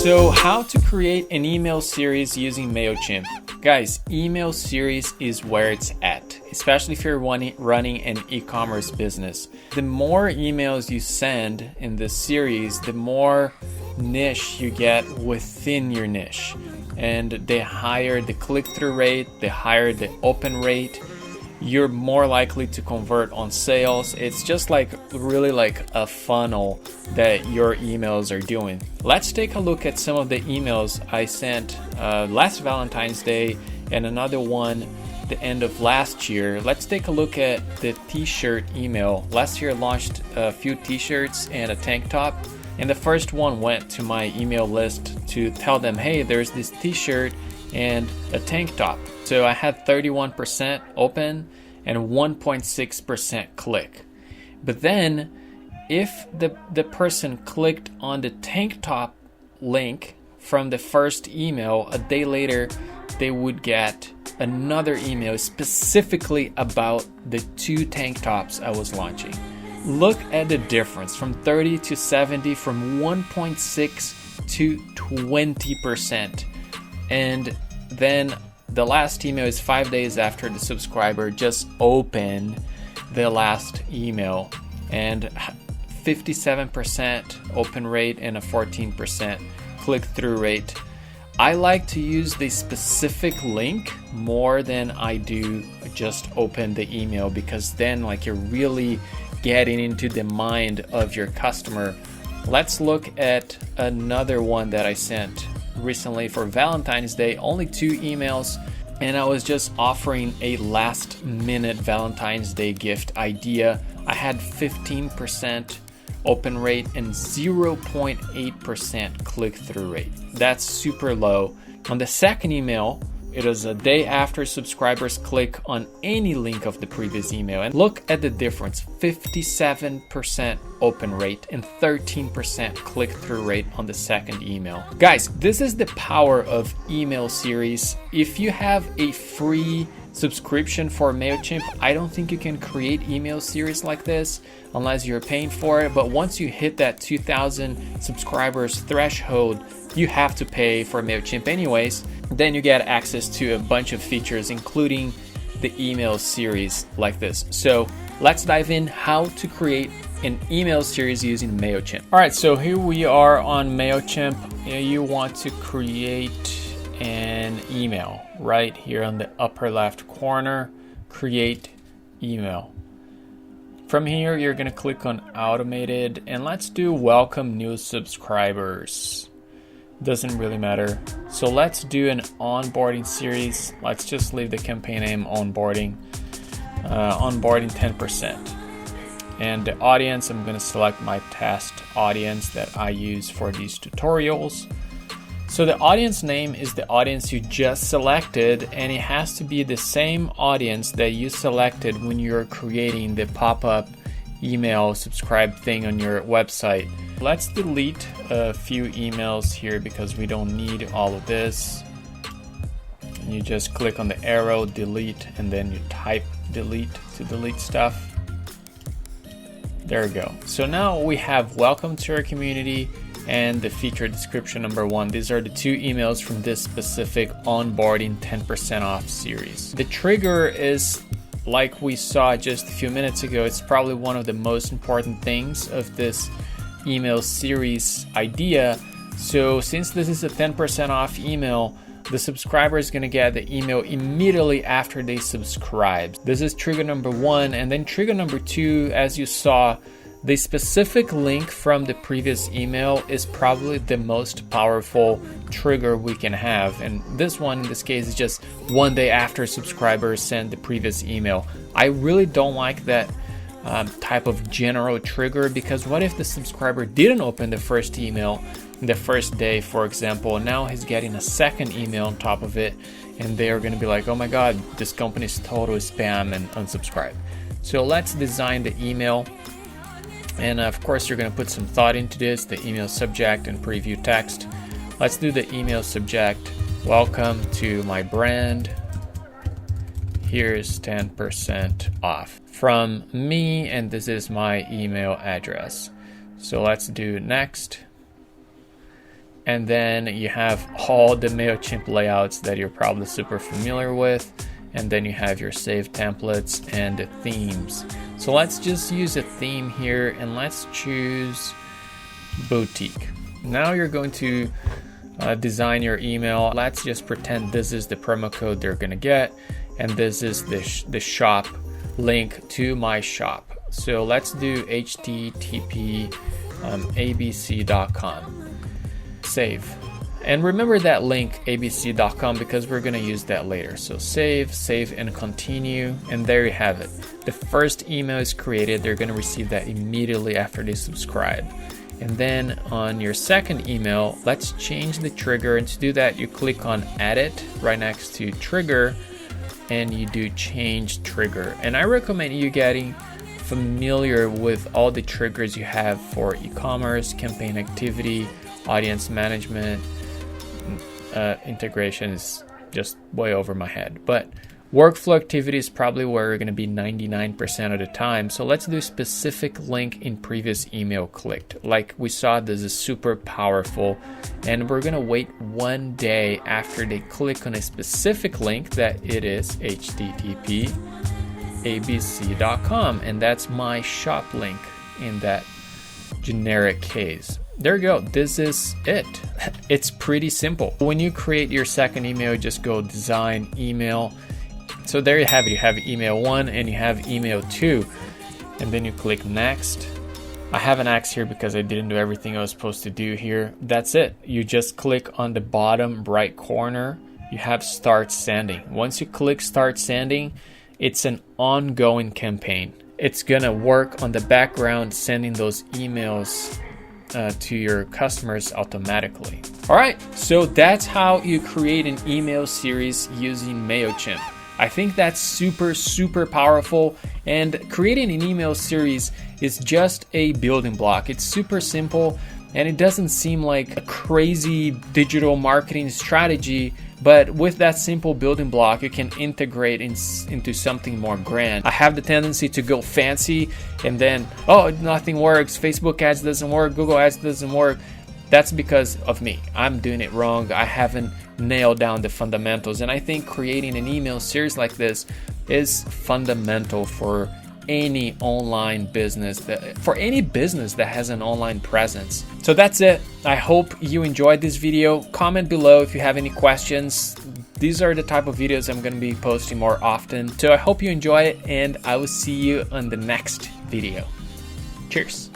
So how to create an email series using MailChimp. Guys, email series is where it's at, especially if you're running an e-commerce business. The more emails you send in this series, the more niche you get within your niche. And the higher the click-through rate, the higher the open rate, you're more likely to convert on sales. It's just like really like a funnel that your emails are doing. Let's take a look at some of the emails I sent last Valentine's Day and another one the end of last year. Let's take a look at the t-shirt email. Last year I launched a few t-shirts and a tank top, and the first one went to my email list to tell them, hey, there's this t-shirt and a tank top. So I had 31% open and 1.6% click. But then if the person clicked on the tank top link from the first email, a day later they would get another email specifically about the two tank tops I was launching. Look at the difference from 30 to 70, from 1.6 to 20%. And then the last email is 5 days after the subscriber just opened the last email, and 57% open rate and a 14% click-through rate. I like to use the specific link more than I do just open the email, because then like you're really getting into the mind of your customer. Let's look at another one that I sent recently for Valentine's Day. Only 2 emails, and I was just offering a last minute Valentine's Day gift idea. I had 15% open rate and 0.8% click-through rate. That's super low. On the second email, it was a day after subscribers click on any link of the previous email, and look at the difference: 57% open rate and 13% click-through rate on the second email. Guys, this is the power of email series. If you have a free subscription for MailChimp, I don't think you can create email series like this unless you're paying for it. But once you hit that 2,000 subscribers threshold, you have to pay for MailChimp anyways. Then you get access to a bunch of features, including the email series like this. So let's dive in how to create an email series using MailChimp. All right, so here we are on MailChimp. You want to create an email right here on the upper left corner, create email. From here, you're gonna click on automated, and let's do welcome new subscribers. Doesn't really matter. So let's do an onboarding series. Let's just leave the campaign name onboarding. Onboarding 10%. And the audience, I'm gonna select my test audience that I use for these tutorials. So the audience name is the audience you just selected, and it has to be the same audience that you selected when you're creating the pop-up email subscribe thing on your website. Let's delete a few emails here because we don't need all of this. And you just click on the arrow, delete, and then you type delete to delete stuff. There we go. So now we have welcome to our community and the feature description number 1. These are the 2 emails from this specific onboarding 10% off series. The trigger is, like we saw just a few minutes ago, it's probably one of the most important things of this email series idea. So since this is a 10% off email, the subscriber is going to get the email immediately after they subscribe. This is trigger number 1. And then trigger number 2, as you saw, the specific link from the previous email is probably the most powerful trigger we can have. And this one, in this case, is just 1 day after subscribers send the previous email. I really don't like that type of general trigger, because what if the subscriber didn't open the first email the first day, for example, and now he's getting a second email on top of it, and they're going to be like, oh my god, this company is total spam, and unsubscribe. So let's design the email. And of course, you're going to put some thought into this, the email subject and preview text. Let's do the email subject. Welcome to my brand. Here's 10% off from me, and this is my email address. So let's do next. And then you have all the MailChimp layouts that you're probably super familiar with. And then you have your saved templates and the themes. So let's just use a theme here and let's choose boutique. Now you're going to design your email. Let's just pretend this is the promo code they're gonna get, and this is the shop link to my shop. So let's do http abc.com. Save. And remember that link abc.com because we're gonna use that later. So save and continue, and there you have it. The first email is created. They're gonna receive that immediately after they subscribe. And then on your second email, let's change the trigger. And to do that, you click on Edit right next to Trigger, and you do Change Trigger. And I recommend you getting familiar with all the triggers you have for e-commerce, campaign activity, audience management. Integration is just way over my head. But workflow activity is probably where we're going to be 99% of the time. So let's do specific link in previous email clicked. Like we saw, this is super powerful. And we're going to wait 1 day after they click on a specific link that it is http abc.com. And that's my shop link in that generic case. There you go. This is it. It's pretty simple. When you create your second email, just go design email. So there you have it. You have email 1 and you have email 2, and then you click next. I have an X here because I didn't do everything I was supposed to do here. That's it. You just click on the bottom right corner. You have start sending. Once you click start sending, it's an ongoing campaign. It's gonna work on the background, sending those emails to your customers automatically. All right, so that's how you create an email series using MailChimp. I think that's super powerful, and creating an email series is just a building block. It's super simple, and it doesn't seem like a crazy digital marketing strategy, but with that simple building block, you can integrate into something more grand. I have the tendency to go fancy and then, oh, nothing works. Facebook ads doesn't work. Google ads doesn't work. That's because of me. I'm doing it wrong. I haven't nailed down the fundamentals. And I think creating an email series like this is fundamental for any online business, for any business that has an online presence. So that's it. I hope you enjoyed this video. Comment below if you have any questions. These are the type of videos I'm going to be posting more often. So I hope you enjoy it, and I will see you on the next video. Cheers.